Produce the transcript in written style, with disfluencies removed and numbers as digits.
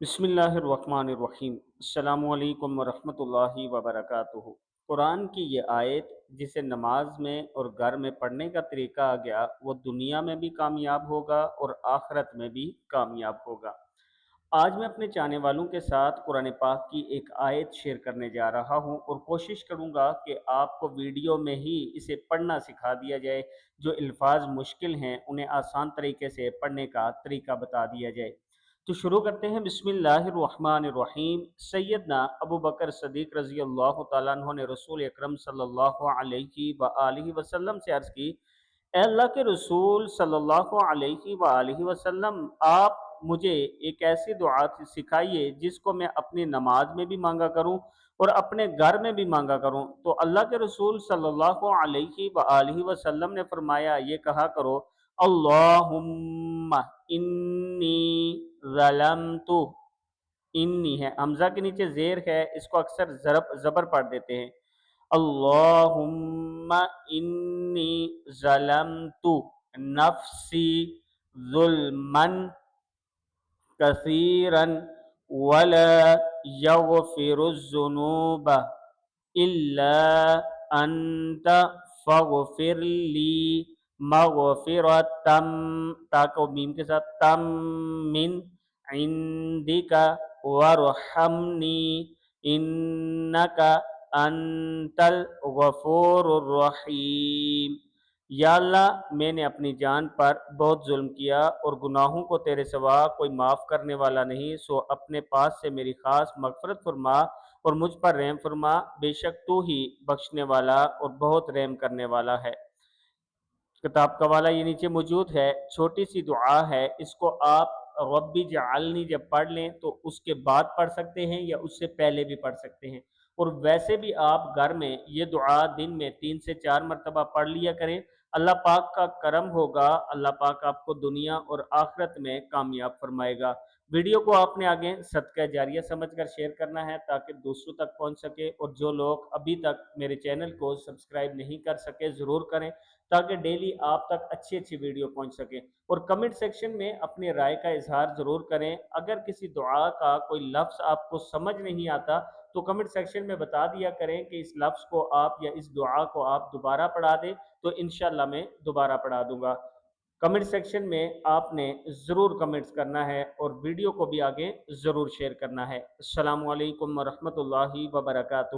बिस्मिल्लाहिर्रहमानिर्रहीम। अस्सलामु अलैकुम वरहमतुल्लाहि वबरकातुहू। कुरान की ये आयत जिसे नमाज में और घर में पढ़ने का तरीका आ गया, वो दुनिया में भी कामयाब होगा और आखिरत में भी कामयाब होगा। आज मैं अपने चाहने वालों के साथ कुरान पाक की एक आयत शेयर करने जा रहा हूँ और कोशिश करूँगा कि आपको वीडियो में ही इसे पढ़ना सिखा दिया जाए। जो अल्फाज मुश्किल हैं उन्हें आसान तरीके से पढ़ने का तरीका बता दिया जाए। तो शुरू करते हैं। बिस्मिल्लाहिर्रहमानिर्रहीम। सैयदना अबू बकर सदीक रज़ी अल्लाह तआला अन्हु ने रसूल अकरम सल्लल्लाहु अलैहि व आलिहि वसल्लम से अर्ज़ की, "ए अल्लाह के रसूल सल्लल्लाहु अलैहि व आलिहि वसल्लम, आप मुझे एक ऐसी दुआ सिखाइए जिसको मैं अपनी नमाज में भी मांगा करूं और अपने घर में भी मांगा करूं।" तो अल्लाह के रसूल सल्लल्लाहु अलैहि व आलिहि वसल्लम ने फरमाया, ये कहा करो, अल्लाहुम्मा इन्नी ज़लमतु। इन्नी है, हमजा के नीचे जेर है, इसको अक्सर जबर पढ़ देते हैं। अल्लाहुम्मा इन्नी ज़लमतु नफ्सी ज़ुल्मन कसीरन वला यगफिरुज़्ज़ुनूब इल्ला अंत फ़ग़फ़िरली मग़फ़िरतम, ताको मीम के साथ, तम मिन इंदिका वरहमनी इन्नका अंतल गफूरुर रहीम। या अल्लाह, मैंने अपनी जान पर बहुत जुल्म किया और गुनाहों को तेरे सिवा कोई माफ़ करने वाला नहीं, सो अपने पास से मेरी ख़ास मग़फ़िरत फरमा और मुझ पर रहम फरमा। बेशक तू ही बख्शने वाला और बहुत रहम करने वाला है। किताब का वाला ये नीचे मौजूद है। छोटी सी दुआ है, इसको आप रब्बी जअलनी जब पढ़ लें तो उसके बाद पढ़ सकते हैं या उससे पहले भी पढ़ सकते हैं। और वैसे भी आप घर में ये दुआ दिन में 3 से 4 मरतबा पढ़ लिया करें। अल्लाह पाक का करम होगा, अल्लाह पाक आपको दुनिया और आखिरत में कामयाब फरमाएगा। वीडियो को आपने आगे सदका जारिया समझकर शेयर करना है ताकि दूसरों तक पहुंच सके, और जो लोग अभी तक मेरे चैनल को सब्सक्राइब नहीं कर सके ज़रूर करें ताकि डेली आप तक अच्छी अच्छी वीडियो पहुंच सके। और कमेंट सेक्शन में अपनी राय का इजहार ज़रूर करें। अगर किसी दुआ का कोई लफ्ज़ आपको समझ नहीं आता तो कमेंट सेक्शन में बता दिया करें कि इस लफ्ज़ को आप या इस दुआ को आप दोबारा पढ़ा दें, तो इंशाल्लाह मैं दोबारा पढ़ा दूंगा। कमेंट सेक्शन में आपने ज़रूर कमेंट्स करना है और वीडियो को भी आगे ज़रूर शेयर करना है। अस्सलामु अलैकुम वरहमतुल्लाहि वबरकातुहू।